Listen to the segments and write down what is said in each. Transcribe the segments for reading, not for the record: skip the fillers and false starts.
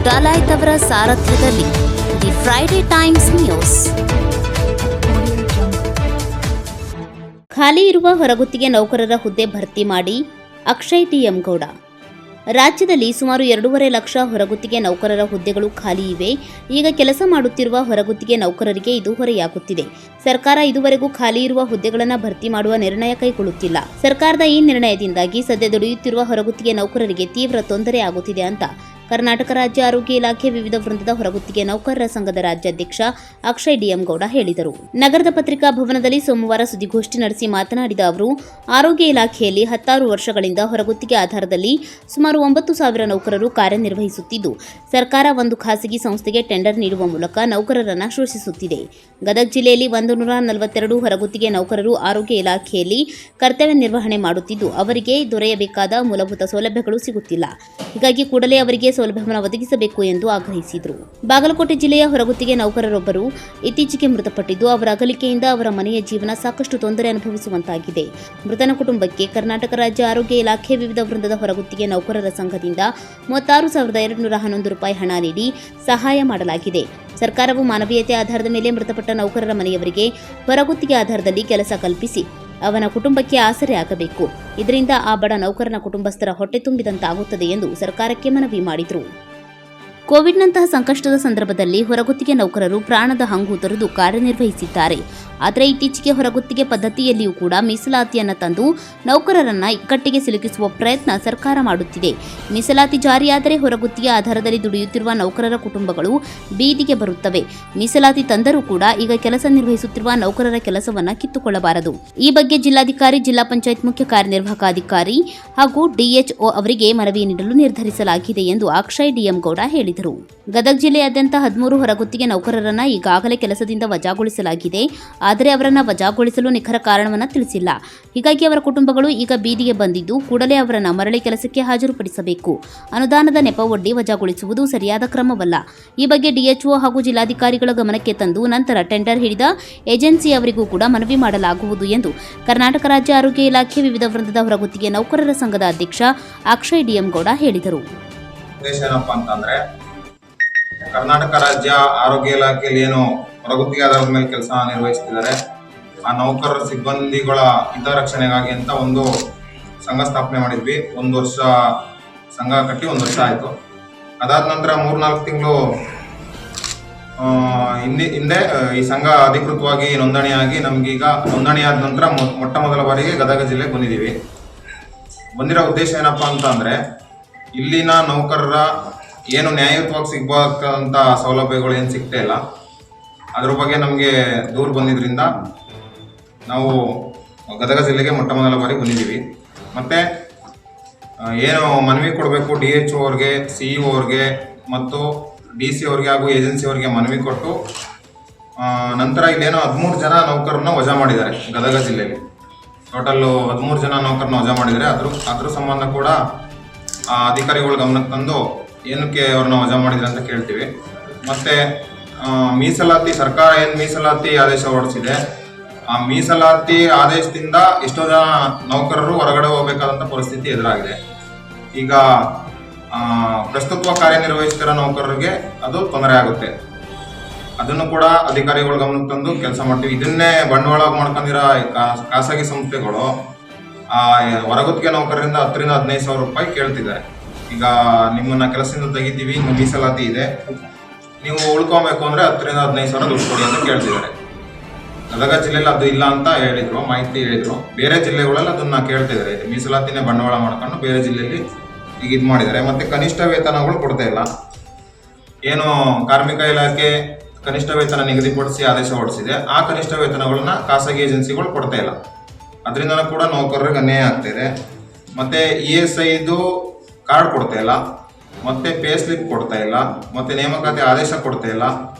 ಡಾಲಾಯ್ತ್ ಅವರ ಸಾರಥ್ಯದಲ್ಲಿ the Friday times news. ಖಾಲಿ ಇರುವ ಹೊರಗುತ್ತಿಗೆ ನೌಕರರ ಹುದ್ದೆ ಭರ್ತಿ ಮಾಡಿ ಅಕ್ಷಯ್ ಟಿ.ಎಂ. ಗೌಡ. ರಾಜ್ಯದಲ್ಲಿ ಸುಮಾರು 2.5 ಲಕ್ಷ ಹೊರಗುತ್ತಿಗೆ ನೌಕರರ ಹುದ್ದೆಗಳು ಖಾಲಿ ಇವೆ. ಈಗ ಕೆಲಸ ಮಾಡುತ್ತಿರುವ ಹೊರಗುತ್ತಿಗೆ ನೌಕರರಿಗೆ ಇದು ಹೊರೆಯಾಗುತ್ತಿದೆ. ಸರ್ಕಾರ ಇದುವರೆಗೂ ಖಾಲಿ ಇರುವ ಹುದ್ದೆಗಳನ್ನು ಭರ್ತಿ ಮಾಡುವ ನಿರ್ಣಯ ಕೈಗೊಳ್ಳುತ್ತಿಲ್ಲ. ಸರ್ಕಾರದ ಈ ನಿರ್ಣಯದಿಂದಾಗಿ ಸದ್ಯ ದುಡಿಯುತ್ತಿರುವ ಹೊರಗುತ್ತಿಗೆ ನೌಕರರಿಗೆ ತೀವ್ರ ತೊಂದರೆ ಆಗುತ್ತಿದೆ ಅಂತ ಕರ್ನಾಟಕ ರಾಜ್ಯ ಆರೋಗ್ಯ ಇಲಾಖೆ ವಿವಿಧ ವೃಂದದ ಹೊರಗುತ್ತಿಗೆ ನೌಕರರ ಸಂಘದ ರಾಜ್ಯಾಧ್ಯಕ್ಷ ಅಕ್ಷಯ್ ಟಿ.ಎಂ. ಗೌಡ ಹೇಳಿದರು. ನಗರದ ಪತ್ರಿಕಾ ಭವನದಲ್ಲಿ ಸೋಮವಾರ ಸುದ್ದಿಗೋಷ್ಠಿ ನಡೆಸಿ ಮಾತನಾಡಿದ ಅವರು, ಆರೋಗ್ಯ ಇಲಾಖೆಯಲ್ಲಿ 16 ವರ್ಷಗಳಿಂದ ಹೊರಗುತ್ತಿಗೆ ಆಧಾರದಲ್ಲಿ ಸುಮಾರು 9,000 ನೌಕರರು ಕಾರ್ಯನಿರ್ವಹಿಸುತ್ತಿದ್ದು, ಸರ್ಕಾರ ಒಂದು ಖಾಸಗಿ ಸಂಸ್ಥೆಗೆ ಟೆಂಡರ್ ನೀಡುವ ಮೂಲಕ ನೌಕರರನ್ನು ಶೋಷಿಸುತ್ತಿದೆ. ಗದಗ ಜಿಲ್ಲೆಯಲ್ಲಿ 142 ಹೊರಗುತ್ತಿಗೆ ನೌಕರರು ಆರೋಗ್ಯ ಇಲಾಖೆಯಲ್ಲಿ ಕರ್ತವ್ಯ ನಿರ್ವಹಣೆ ಮಾಡುತ್ತಿದ್ದು, ಅವರಿಗೆ ದೊರೆಯಬೇಕಾದ ಮೂಲಭೂತ ಸೌಲಭ್ಯಗಳು ಸಿಗುತ್ತಿಲ್ಲ. ಹೀಗಾಗಿ ಕೂಡಲೇ ಅವರಿಗೆ ಸೌಲಭ್ಯವನ್ನು ಒದಗಿಸಬೇಕು ಎಂದು ಆಗ್ರಹಿಸಿದರು. ಬಾಗಲಕೋಟೆ ಜಿಲ್ಲೆಯ ಹೊರಗುತ್ತಿಗೆ ನೌಕರರೊಬ್ಬರು ಇತ್ತೀಚೆಗೆ ಮೃತಪಟ್ಟಿದ್ದು, ಅವರ ಅಗಲಿಕೆಯಿಂದ ಅವರ ಮನೆಯ ಜೀವನ ಸಾಕಷ್ಟು ತೊಂದರೆ ಅನುಭವಿಸುವಂತಾಗಿದೆ. ಮೃತನ ಕುಟುಂಬಕ್ಕೆ ಕರ್ನಾಟಕ ರಾಜ್ಯ ಆರೋಗ್ಯ ಇಲಾಖೆ ವಿವಿಧ ವೃಂದದ ಹೊರಗುತ್ತಿಗೆ ನೌಕರರ ಸಂಘದಿಂದ 36,211 ರೂಪಾಯಿ ಹಣ ನೀಡಿ ಸಹಾಯ ಮಾಡಲಾಗಿದೆ. ಸರ್ಕಾರವು ಮಾನವೀಯತೆ ಆಧಾರದ ಮೇಲೆ ಮೃತಪಟ್ಟ ನೌಕರರ ಮನೆಯವರಿಗೆ ಹೊರಗುತ್ತಿಗೆ ಆಧಾರದಲ್ಲಿ ಕೆಲಸ ಕಲ್ಪಿಸಿ ಅವನ ಕುಟುಂಬಕ್ಕೆ ಆಸರೆ ಆಗಬೇಕು. ಇದರಿಂದ ಆ ಬಡ ನೌಕರನ ಕುಟುಂಬಸ್ಥರ ಹೊಟ್ಟೆ ತುಂಬಿದಂತಾಗುತ್ತದೆ ಎಂದು ಸರ್ಕಾರಕ್ಕೆ ಮನವಿ ಮಾಡಿದರು. ಕೋವಿಡ್ನಂತಹ ಸಂಕಷ್ಟದ ಸಂದರ್ಭದಲ್ಲಿ ಹೊರಗುತ್ತಿಗೆ ನೌಕರರು ಪ್ರಾಣದ ಹಂಗು ತೊರೆದು ಕಾರ್ಯನಿರ್ವಹಿಸಿದ್ದಾರೆ. ಆದರೆ ಇತ್ತೀಚೆಗೆ ಹೊರಗುತ್ತಿಗೆ ಪದ್ಧತಿಯಲ್ಲಿಯೂ ಕೂಡ ಮೀಸಲಾತಿಯನ್ನು ತಂದು ನೌಕರರನ್ನ ಇಕ್ಕಟ್ಟಿಗೆ ಸಿಲುಕಿಸುವ ಪ್ರಯತ್ನ ಸರ್ಕಾರ ಮಾಡುತ್ತಿದೆ. ಮೀಸಲಾತಿ ಜಾರಿಯಾದರೆ ಹೊರಗುತ್ತಿಗೆ ಆಧಾರದಲ್ಲಿ ದುಡಿಯುತ್ತಿರುವ ನೌಕರರ ಕುಟುಂಬಗಳು ಬೀದಿಗೆ ಬರುತ್ತವೆ. ಮೀಸಲಾತಿ ತಂದರೂ ಕೂಡ ಈಗ ಕೆಲಸ ನಿರ್ವಹಿಸುತ್ತಿರುವ ನೌಕರರ ಕೆಲಸವನ್ನ ಕಿತ್ತುಕೊಳ್ಳಬಾರದು. ಈ ಬಗ್ಗೆ ಜಿಲ್ಲಾಧಿಕಾರಿ, ಜಿಲ್ಲಾ ಪಂಚಾಯತ್ ಮುಖ್ಯ ಕಾರ್ಯನಿರ್ವಾಹಕ ಅಧಿಕಾರಿ ಹಾಗೂ ಡಿಎಚ್ಒ ಅವರಿಗೆ ಮನವಿ ನೀಡಲು ನಿರ್ಧರಿಸಲಾಗಿದೆ ಎಂದು ಅಕ್ಷಯ್ ಟಿ.ಎಂ. ಗೌಡ ಹೇಳಿದರು. ಗದಗ ಜಿಲ್ಲೆಯಾದ್ಯಂತ 13 ಹೊರಗುತ್ತಿಗೆ ನೌಕರರನ್ನ ಈಗಾಗಲೇ ಕೆಲಸದಿಂದ ವಜಾಗೊಳಿಸಲಾಗಿದೆ. ಆದರೆ ಅವರನ್ನು ವಜಾಗೊಳಿಸಲು ನಿಖರ ಕಾರಣವನ್ನು ತಿಳಿಸಿಲ್ಲ. ಹೀಗಾಗಿ ಅವರ ಕುಟುಂಬಗಳು ಈಗ ಬೀದಿಗೆ ಬಂದಿದ್ದು, ಕೂಡಲೇ ಅವರನ್ನು ಮರಳಿ ಕೆಲಸಕ್ಕೆ ಹಾಜರುಪಡಿಸಬೇಕು. ಅನುದಾನದ ನೆಪ ಒಡ್ಡಿ ವಜಾಗೊಳಿಸುವುದು ಸರಿಯಾದ ಕ್ರಮವಲ್ಲ. ಈ ಬಗ್ಗೆ ಡಿಎಚ್ಒ ಹಾಗೂ ಜಿಲ್ಲಾಧಿಕಾರಿಗಳ ಗಮನಕ್ಕೆ ತಂದು ನಂತರ ಟೆಂಡರ್ ಹಿಡಿದ ಏಜೆನ್ಸಿಯವರಿಗೂ ಕೂಡ ಮನವಿ ಮಾಡಲಾಗುವುದು ಎಂದು ಕರ್ನಾಟಕ ರಾಜ್ಯ ಆರೋಗ್ಯ ಇಲಾಖೆ ವಿವಿಧ ವೃಂದದ ಹೊರಗುತ್ತಿಗೆ ನೌಕರರ ಸಂಘದ ಅಧ್ಯಕ್ಷ ಅಕ್ಷಯ್ ಟಿ.ಎಂ. ಗೌಡ ಹೇಳಿದರು. ಕರ್ನಾಟಕ ರಾಜ್ಯ ಆರೋಗ್ಯ ಇಲಾಖೆಯಲ್ಲಿ ಏನು ಹೊರಗುತ್ತಿಗೆ ಆಧಾರದ ಮೇಲೆ ಕೆಲಸ ನಿರ್ವಹಿಸುತ್ತಿದ್ದಾರೆ, ಆ ನೌಕರರ ಸಿಬ್ಬಂದಿಗಳ ಹಿತರಕ್ಷಣೆಗಾಗಿ ಅಂತ ಒಂದು ಸಂಘ ಸ್ಥಾಪನೆ ಮಾಡಿದ್ವಿ. 1 ವರ್ಷ ಸಂಘ ಕಟ್ಟಿ 1 ವರ್ಷ ಆಯಿತು. ಅದಾದ ನಂತರ 3-4 ತಿಂಗಳು ಹಿಂದೆ ಈ ಸಂಘ ಅಧಿಕೃತವಾಗಿ ನೋಂದಣಿಯಾಗಿ ನಮಗೀಗ ನೋಂದಣಿಯಾದ ನಂತರ ಮೊಟ್ಟ ಮೊದಲ ಬಾರಿಗೆ ಗದಗ ಜಿಲ್ಲೆಗೆ ಬಂದಿದ್ದೀವಿ. ಬಂದಿರೋ ಉದ್ದೇಶ ಏನಪ್ಪ ಅಂತ ಅಂದರೆ, ಇಲ್ಲಿನ ನೌಕರರ ಏನು ನ್ಯಾಯಯುತವಾಗಿ ಸಿಗಬೇಕಂತ ಸೌಲಭ್ಯಗಳು ಏನು ಸಿಗ್ತಾ ಇಲ್ಲ, ಅದ್ರ ಬಗ್ಗೆ ನಮಗೆ ದೂರು ಬಂದಿದ್ದರಿಂದ ನಾವು ಗದಗ ಜಿಲ್ಲೆಗೆ ಮೊಟ್ಟ ಮೊದಲ ಬಾರಿ ಬಂದಿದ್ದೀವಿ. ಮತ್ತು ಏನು ಮನವಿ ಕೊಡಬೇಕು DHO ಅವ್ರಿಗೆ, CEO ಅವ್ರಿಗೆ ಮತ್ತು DC ಅವ್ರಿಗೆ ಹಾಗೂ ಏಜೆನ್ಸಿ ಅವ್ರಿಗೆ ಮನವಿ ಕೊಟ್ಟು ನಂತರ ಇಲ್ಲೇನೋ 13 ಜನ ನೌಕರನ್ನ ವಜಾ ಮಾಡಿದ್ದಾರೆ. ಗದಗ ಜಿಲ್ಲೆಯಲ್ಲಿ ಟೋಟಲ್ಲು 13 ಜನ ನೌಕರನ್ನ ವಜಾ ಮಾಡಿದರೆ ಅದ್ರ ಸಂಬಂಧ ಕೂಡ ಅಧಿಕಾರಿಗಳ ಗಮನಕ್ಕೆ ತಂದು ಏನಕ್ಕೆ ಅವ್ರನ್ನ ವಜಾ ಮಾಡಿದ್ರೆ ಅಂತ ಕೇಳ್ತೀವಿ. ಮತ್ತು ಮೀಸಲಾತಿ, ಸರ್ಕಾರ ಏನು ಮೀಸಲಾತಿ ಆದೇಶ ಹೊರಡಿಸಿದೆ, ಆ ಮೀಸಲಾತಿ ಆದೇಶದಿಂದ ಎಷ್ಟೋ ಜನ ನೌಕರರು ಹೊರಗಡೆ ಹೋಗಬೇಕಾದಂಥ ಪರಿಸ್ಥಿತಿ ಎದುರಾಗಿದೆ. ಈಗ ಪ್ರಸ್ತುತ ಕಾರ್ಯನಿರ್ವಹಿಸ್ತಿರೋ ನೌಕರರಿಗೆ ಅದು ತೊಂದರೆ ಆಗುತ್ತೆ. ಅದನ್ನು ಕೂಡ ಅಧಿಕಾರಿಗಳ ಗಮನಕ್ಕೆ ತಂದು ಕೆಲಸ ಮಾಡ್ತೀವಿ. ಇದನ್ನೇ ಬಂಡವಾಳ ಮಾಡ್ಕೊಂಡಿರೋ ಖಾಸಗಿ ಸಂಸ್ಥೆಗಳು ಹೊರಗುತ್ತಿಗೆ ನೌಕರರಿಂದ 10,000-15,000 ರೂಪಾಯಿ ಕೇಳ್ತಿದ್ದಾರೆ. ಈಗ ನಿಮ್ಮನ್ನ ಕೆಲಸದಿಂದ ತೆಗಿತೀವಿ, ನಿಮ್ಮ ಮೀಸಲಾತಿ ಇದೆ, ನೀವು ಉಳ್ಕೊಬೇಕು ಅಂದರೆ 10,000-15,000 ದುಡ್ಡು ಕೊಡಿ ಅಂತ ಕೇಳ್ತಿದ್ದಾರೆ. ಗದಗ ಜಿಲ್ಲೆಯಲ್ಲಿ ಅದು ಇಲ್ಲ ಅಂತ ಹೇಳಿದ್ರು, ಮಾಹಿತಿ ಹೇಳಿದ್ರು. ಬೇರೆ ಜಿಲ್ಲೆಗಳಲ್ಲಿ ಅದನ್ನ ಕೇಳ್ತಿದ್ದಾರೆ. ಮೀಸಲಾತಿನೇ ಬಂಡವಾಳ ಮಾಡ್ಕೊಂಡು ಬೇರೆ ಜಿಲ್ಲೆಯಲ್ಲಿ ಈಗ ಇದು ಮಾಡಿದ್ದಾರೆ. ಮತ್ತು ಕನಿಷ್ಠ ವೇತನಗಳು ಕೊಡ್ತಾ ಇಲ್ಲ. ಏನು ಕಾರ್ಮಿಕ ಇಲಾಖೆ ಕನಿಷ್ಠ ವೇತನ ನಿಗದಿಪಡಿಸಿ ಆದೇಶ ಹೊರಡಿಸಿದೆ, ಆ ಕನಿಷ್ಠ ವೇತನಗಳನ್ನ ಖಾಸಗಿ ಏಜೆನ್ಸಿಗಳು ಕೊಡ್ತಾ ಇಲ್ಲ. ಅದರಿಂದ ಕೂಡ ನೌಕರರಿಗೆ ಅನ್ಯಾಯ ಆಗ್ತಾಯಿದೆ. ಮತ್ತು ESIದು ಕಾರ್ಡ್ ಕೊಡ್ತಾ ಇಲ್ಲ, ಮತ್ತು ಪೇ ಸ್ಲಿಪ್ ಕೊಡ್ತಾ ಇಲ್ಲ, ಮತ್ತು ನೇಮಕಾತಿ ಆದೇಶ ಕೊಡ್ತಾ ಇಲ್ಲ.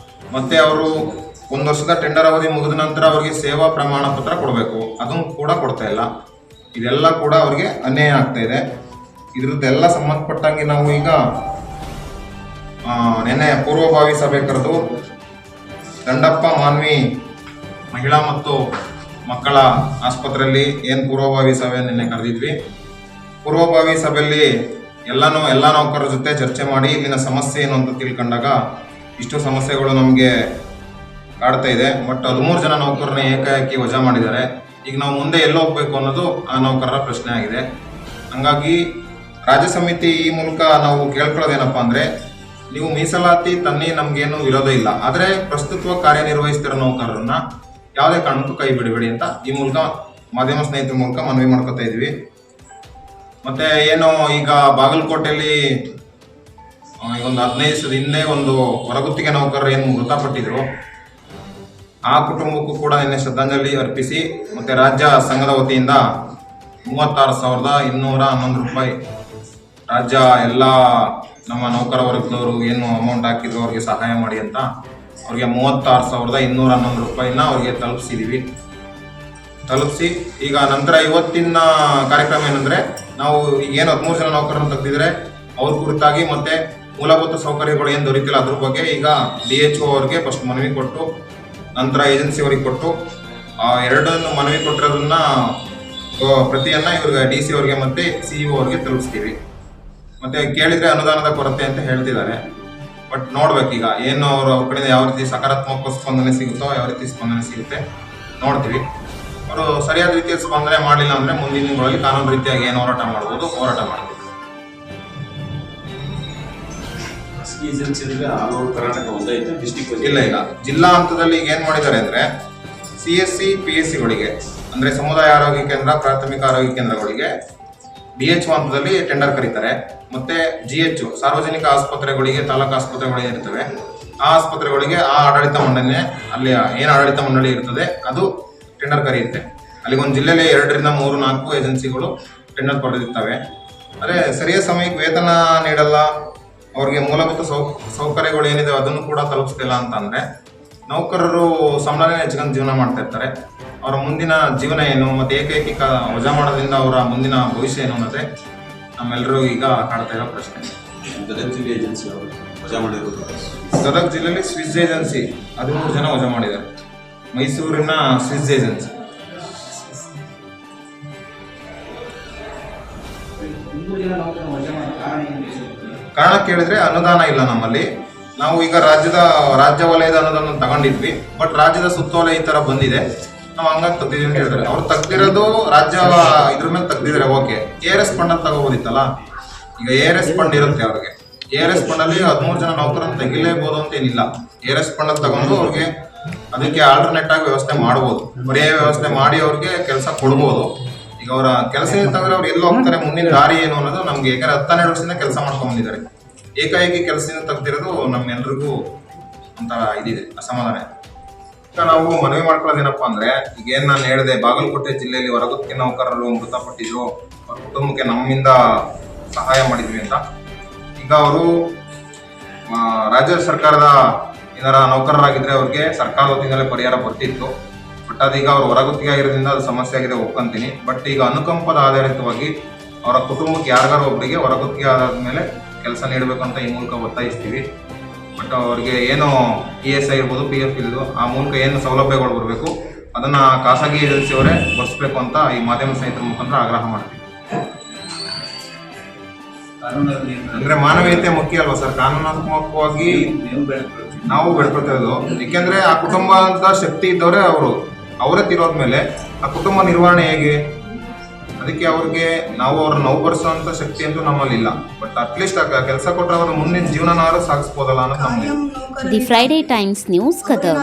ಮತ್ತು ಅವರು 1 ವರ್ಷದ ಟೆಂಡರ್ ಅವಧಿ ಮುಗಿದ ನಂತರ ಅವರಿಗೆ ಸೇವಾ ಪ್ರಮಾಣ ಪತ್ರ ಕೊಡಬೇಕು, ಅದನ್ನು ಕೂಡ ಕೊಡ್ತಾ ಇಲ್ಲ. ಇದೆಲ್ಲ ಕೂಡ ಅವರಿಗೆ ಅನ್ಯಾಯ ಆಗ್ತಾ ಇದೆ. ಇದ್ರದ್ದೆಲ್ಲ ಸಂಬಂಧಪಟ್ಟಂಗೆ ನಾವು ಈಗ ನೆನ್ನೆ ಪೂರ್ವಭಾವಿ ಸಭೆ ಕರೆದು ದಂಡಪ್ಪ ಮಾನ್ವಿ ಮಹಿಳಾ ಮತ್ತು ಮಕ್ಕಳ ಆಸ್ಪತ್ರೆಯಲ್ಲಿ ಏನು ಪೂರ್ವಭಾವಿ ಸಭೆ ನಿನ್ನೆ ಕರೆದಿದ್ವಿ. ಪೂರ್ವಭಾವಿ ಸಭೆಯಲ್ಲಿ ಎಲ್ಲ ನೌಕರರ ಜೊತೆ ಚರ್ಚೆ ಮಾಡಿ ಇಲ್ಲಿನ ಸಮಸ್ಯೆ ಏನು ಅಂತ ತಿಳ್ಕೊಂಡಾಗ ಇಷ್ಟು ಸಮಸ್ಯೆಗಳು ನಮಗೆ ಕಾಡ್ತಾ ಇದೆ. ಬಟ್ 13 ಜನ ನೌಕರರನ್ನ ಏಕಾಏಕಿ ವಜಾ ಮಾಡಿದ್ದಾರೆ. ಈಗ ನಾವು ಮುಂದೆ ಎಲ್ಲಿ ಹೋಗ್ಬೇಕು ಅನ್ನೋದು ಆ ನೌಕರರ ಪ್ರಶ್ನೆ ಆಗಿದೆ. ಹಂಗಾಗಿ ರಾಜ್ಯ ಸಮಿತಿ ಈ ಮೂಲಕ ನಾವು ಕೇಳ್ಕೊಳ್ಳೋದೇನಪ್ಪ ಅಂದರೆ, ನೀವು ಮೀಸಲಾತಿ ತನ್ನಿ ನಮಗೇನು ವಿರೋಧ ಇಲ್ಲ, ಆದರೆ ಪ್ರಸ್ತುತವಾಗಿ ಕಾರ್ಯನಿರ್ವಹಿಸ್ತಿರೋ ನೌಕರರನ್ನ ಯಾವುದೇ ಕಾರಣಕ್ಕೂ ಕೈ ಬಿಡಬೇಡಿ ಅಂತ ಈ ಮೂಲಕ ಮಾಧ್ಯಮ ಸ್ನೇಹಿತರ ಮೂಲಕ ಮನವಿ ಮಾಡ್ಕೊತಾ ಇದ್ವಿ. ಮತ್ತೆ ಏನು ಈಗ ಬಾಗಲಕೋಟೆಯಲ್ಲಿ ಒಂದು 15 ದಿವಸದ ಹಿಂದೆ ಒಂದು ಹೊರಗುತ್ತಿಗೆ ನೌಕರರು ಏನು ಮೃತಪಟ್ಟಿದ್ರು, ಆ ಕುಟುಂಬಕ್ಕೂ ಕೂಡ ನಿನ್ನೆ ಶ್ರದ್ಧಾಂಜಲಿ ಅರ್ಪಿಸಿ ಮತ್ತೆ ರಾಜ್ಯ ಸಂಘದ ವತಿಯಿಂದ 36,211 ರೂಪಾಯಿ ರಾಜ್ಯ ಎಲ್ಲ ನಮ್ಮ ನೌಕರ ವರ್ಗದವರು ಏನು ಅಮೌಂಟ್ ಹಾಕಿದ್ರು ಅವ್ರಿಗೆ ಸಹಾಯ ಮಾಡಿ ಅಂತ ಅವ್ರಿಗೆ 36,211 ರೂಪಾಯಿನ ಅವ್ರಿಗೆ ತಲುಪಿಸಿ ಈಗ ನಂತರ ಇವತ್ತಿನ ಕಾರ್ಯಕ್ರಮ ಏನಂದ್ರೆ, ನಾವು ಏನು 13 ಜನ ನೌಕರರನ್ನು ತೆಗೆದಿದ್ರೆ ಅವ್ರ ಕುರಿತಾಗಿ ಮತ್ತೆ ಮೂಲಭೂತ ಸೌಕರ್ಯಗಳು ಏನು ದೊರೀತಿಲ್ಲ ಅದ್ರ ಬಗ್ಗೆ ಈಗ DHO ಅವ್ರಿಗೆ ಫಸ್ಟ್ ಮನವಿ ಕೊಟ್ಟು ನಂತರ ಏಜೆನ್ಸಿ ಅವ್ರಿಗೆ ಕೊಟ್ಟು ಎರಡನ್ನು ಮನವಿ ಕೊಟ್ಟಿರೋದನ್ನ ಪ್ರತಿಯನ್ನ ಇವ್ರಿಗೆ DC ಅವ್ರಿಗೆ ಮತ್ತೆ CEO ಅವ್ರಿಗೆ ತಲುಪಿಸ್ತೀವಿ. ಮತ್ತೆ ಕೇಳಿದ್ರೆ ಅನುದಾನದ ಕೊರತೆ ಅಂತ ಹೇಳ್ತಿದ್ದಾರೆ. ಬಟ್ ನೋಡ್ಬೇಕೀಗ ಏನು ಅವ್ರ ಕಡೆಯಿಂದ ಯಾವ ರೀತಿ ಸಕಾರಾತ್ಮಕ ಸ್ಪಂದನೆ ಸಿಗುತ್ತೋ, ಯಾವ ರೀತಿ ಸ್ಪಂದನೆ ಸಿಗುತ್ತೆ ನೋಡ್ತೀವಿ. ಅವರು ಸರಿಯಾದ ರೀತಿಯಲ್ಲಿ ಸ್ಪಂದನೆ ಮಾಡಲಿಲ್ಲ ಅಂದ್ರೆ ಮುಂದಿನ ದಿನಗಳಲ್ಲಿ ಕಾನೂನು ರೀತಿಯಾಗಿ ಏನು ಹೋರಾಟ ಮಾಡ್ಬೋದು ಹೋರಾಟ ಮಾಡ್ತೀವಿ. ಇಲ್ಲ ಜಿಲ್ಲಾ ಹಂತದಲ್ಲಿ ಈಗ ಏನ್ ಮಾಡಿದ್ದಾರೆ ಅಂದ್ರೆ, CSC PSCಗಳಿಗೆ ಅಂದ್ರೆ ಸಮುದಾಯ ಆರೋಗ್ಯ ಕೇಂದ್ರ, ಪ್ರಾಥಮಿಕ ಆರೋಗ್ಯ ಕೇಂದ್ರಗಳಿಗೆ DHO ಹಂತದಲ್ಲಿ ಟೆಂಡರ್ ಕರೀತಾರೆ. ಮತ್ತೆ GH ಸಾರ್ವಜನಿಕ ಆಸ್ಪತ್ರೆಗಳಿಗೆ, ತಾಲೂಕು ಆಸ್ಪತ್ರೆಗಳಿಗೆ ಇರ್ತವೆ, ಆ ಆಸ್ಪತ್ರೆಗಳಿಗೆ ಆ ಆಡಳಿತ ಮಂಡಳಿ, ಅಲ್ಲಿ ಏನು ಆಡಳಿತ ಮಂಡಳಿ ಇರ್ತದೆ ಅದು ಟೆಂಡರ್ ಕರೆಯುತ್ತೆ. ಅಲ್ಲಿ ಒಂದು ಜಿಲ್ಲೆಯಲ್ಲಿ 2 ರಿಂದ 3, 4 ಏಜೆನ್ಸಿಗಳು ಟೆಂಡರ್ ಪಡೆದಿರ್ತವೆ. ಆದರೆ ಸರಿಯಾದ ಸಮಯಕ್ಕೆ ವೇತನ ನೀಡಲ್ಲ, ಅವ್ರಿಗೆ ಮೂಲಭೂತ ಸೌಕರ್ಯಗಳು ಏನಿದೆ ಅದನ್ನು ಕೂಡ ತಲುಪಿಸ್ತಿಲ್ಲ ಅಂತಂದ್ರೆ ನೌಕರರು ಸಂಬಳನೇ ಹೆಚ್ಚಿಕೊಂಡು ಜೀವನ ಮಾಡ್ತಾ ಇರ್ತಾರೆ. ಅವರ ಮುಂದಿನ ಜೀವನ ಏನು, ಮತ್ತೆ ಏಕೈಕಿ ವಜಾ ಮಾಡೋದ್ರಿಂದ ಅವರ ಮುಂದಿನ ಭವಿಷ್ಯ ಏನು ಅನ್ನೋದೇ ನಮ್ಮೆಲ್ಲರೂ ಈಗ ಕಾಡ್ತಾ ಇರೋ ಪ್ರಶ್ನೆ. ಗದಗ ಜಿಲ್ಲೆಯಲ್ಲಿ ಸ್ವಿಸ್ ಏಜೆನ್ಸಿ 13 ಜನ ವಜಾ ಮಾಡಿದ್ದಾರೆ. ಮೈಸೂರಿನ ಸ್ವಿಸ್ ಏಜೆನ್ಸಿ ಕಾರಣ ಕೇಳಿದ್ರೆ ಅನುದಾನ ಇಲ್ಲ ನಮ್ಮಲ್ಲಿ. ನಾವು ಈಗ ರಾಜ್ಯ ವಲಯದ ಅನುದಾನ ತಗೊಂಡಿದ್ವಿ, ಬಟ್ ರಾಜ್ಯದ ಸುತ್ತೋಲೆ ಈ ತರ ಬಂದಿದೆ, ನಾವು ಹಂಗಾಗಿ ತೆಗ್ದಿದ್ವಿ ಅಂತ ಹೇಳಿದ್ರೆ ಅವ್ರು ತೆಗ್ದಿರೋದು ರಾಜ್ಯ ಇದ್ರ ಮೇಲೆ ತೆಗ್ದಿದ್ರೆ ಓಕೆ. ARS ಫಂಡ್ ಅಂತ ತಗೋಬೋದಿತ್ತಲ್ಲ. ಈಗ ARS ಫಂಡ್ ಇರುತ್ತೆ ಅವ್ರಿಗೆ, ARS ಫಂಡ್ ಅಲ್ಲಿ 13 ಜನ ನೌಕರನ್ನು ತೆಗಿಲೇಬಹುದು ಅಂತ ಏನಿಲ್ಲ. ARS ಫಂಡ್ ಅಲ್ಲಿ ತಗೊಂಡು ಅವ್ರಿಗೆ ಅದಕ್ಕೆ ಆಲ್ಟರ್ನೇಟ್ ಆಗಿ ವ್ಯವಸ್ಥೆ ಮಾಡ್ಬೋದು, ಬರೀ ವ್ಯವಸ್ಥೆ ಮಾಡಿ ಅವ್ರಿಗೆ ಕೆಲಸ ಕೊಡ್ಬೋದು. ಈಗ ಅವರ ಕೆಲಸ ತೆಗೆದ್ರೆ ಅವ್ರು ಎಲ್ಲಿ ಹೋಗ್ತಾರೆ, ಮುಂದಿನ ದಾರಿ ಏನು ಅನ್ನೋದು ನಮ್ಗೆ, ಯಾಕಂದ್ರೆ 12 ವರ್ಷದಿಂದ ಕೆಲಸ ಮಾಡ್ಕೊಂಡ್ ಬಂದಿದ್ದಾರೆ. ಏಕಾಏಕಿ ಕೆಲಸದಿಂದ ತೆಗ್ದಿರೋದು ನಮ್ಮೆಲ್ರಿಗೂ ಒಂಥರ ಇದಿದೆ, ಅಸಮಾಧಾನ. ಈಗ ನಾವು ಮನವಿ ಮಾಡ್ಕೊಳ್ಳೋದೇನಪ್ಪಾ ಅಂದ್ರೆ, ಈಗ ಏನ್ ನಾನು ಹೇಳಿದೆ, ಬಾಗಲಕೋಟೆ ಜಿಲ್ಲೆಯಲ್ಲಿ ಹೊರಗುತ್ತಿಗೆ ನೌಕರರು ಮೃತಪಟ್ಟಿದ್ರು, ಅವ್ರ ಕುಟುಂಬಕ್ಕೆ ನಮ್ಮಿಂದ ಸಹಾಯ ಮಾಡಿದ್ವಿ ಅಂತ. ಈಗ ಅವರು ರಾಜ್ಯ ಸರ್ಕಾರದ ಏನಾರ ನೌಕರರಾಗಿದ್ರೆ ಅವ್ರಿಗೆ ಸರ್ಕಾರದ ವತಿಯಿಂದಲೇ ಪರಿಹಾರ ಬರ್ತಿತ್ತು. ಬಟ್ ಅದೀಗ ಅವ್ರು ಹೊರಗುತ್ತಿಗೆ ಆಗಿರೋದ್ರಿಂದ ಅದು ಸಮಸ್ಯೆ ಆಗಿದೆ, ಒಪ್ಕೊಂತೀನಿ. ಬಟ್ ಈಗ ಅನುಕಂಪದ ಆಧಾರಿತವಾಗಿ ಅವರ ಕುಟುಂಬಕ್ಕೆ ಯಾರಿಗಾರು ಒಬ್ಬರಿಗೆ ಹೊರಗುತ್ತಿಗೆ ಆಧಾರದ ಮೇಲೆ ಕೆಲಸ ನೀಡಬೇಕಂತ ಈ ಮೂಲಕ ಒತ್ತಾಯಿಸ್ತೀವಿ. ಬಟ್ ಅವ್ರಿಗೆ ಏನು ESI ಇರ್ಬೋದು, PF ಇರ್ಬೋದು, ಆ ಮೂಲಕ ಏನು ಸೌಲಭ್ಯಗಳು ಬರಬೇಕು ಅದನ್ನ ಖಾಸಗಿ ಏಜೆನ್ಸಿಯವರೇ ಬರ್ಸ್ಬೇಕು ಅಂತ ಈ ಮಾಧ್ಯಮ ಸ್ನೇಹಿತರ ಮುಖಾಂತರ ಆಗ್ರಹ ಮಾಡ್ತೀವಿ. ಅಂದ್ರೆ ಮಾನವೀಯತೆ ಮುಖ್ಯ ಅಲ್ವಾ ಸರ್, ಕಾನೂನಾತ್ಮಕವಾಗಿ ನಾವು ಬೆಳ್ಕೊಳ್ತಾ ಇರೋದು. ಏಕೆಂದ್ರೆ ಆ ಕುಟುಂಬದ ಶಕ್ತಿ ಇದ್ದವರೇ ಅವರೇ ತಿರೋದ್ಮೇಲೆ ಆ ಕುಟುಂಬ ನಿರ್ವಹಣೆ ಹೇಗೆ? ಅದಕ್ಕೆ ಅವ್ರಿಗೆ ನಾವು ಅವ್ರನ್ನ ನೋವುಪಡಿಸುವಂತ ಶಕ್ತಿ ಅಂತೂ ನಮ್ಮಲ್ಲಿ ಇಲ್ಲ. ಬಟ್ ಅಟ್ಲೀಸ್ಟ್ ಕೆಲಸ ಕೊಟ್ಟರೆ ಅವ್ರ ಮುಂದಿನ ಜೀವನನಾದ್ರೂ ಸಾಗಿಸ್ಬೋದಲ್ಲ ಅನ್ನೋದು ನಮ್ಗೆ. The Friday times news Gadag.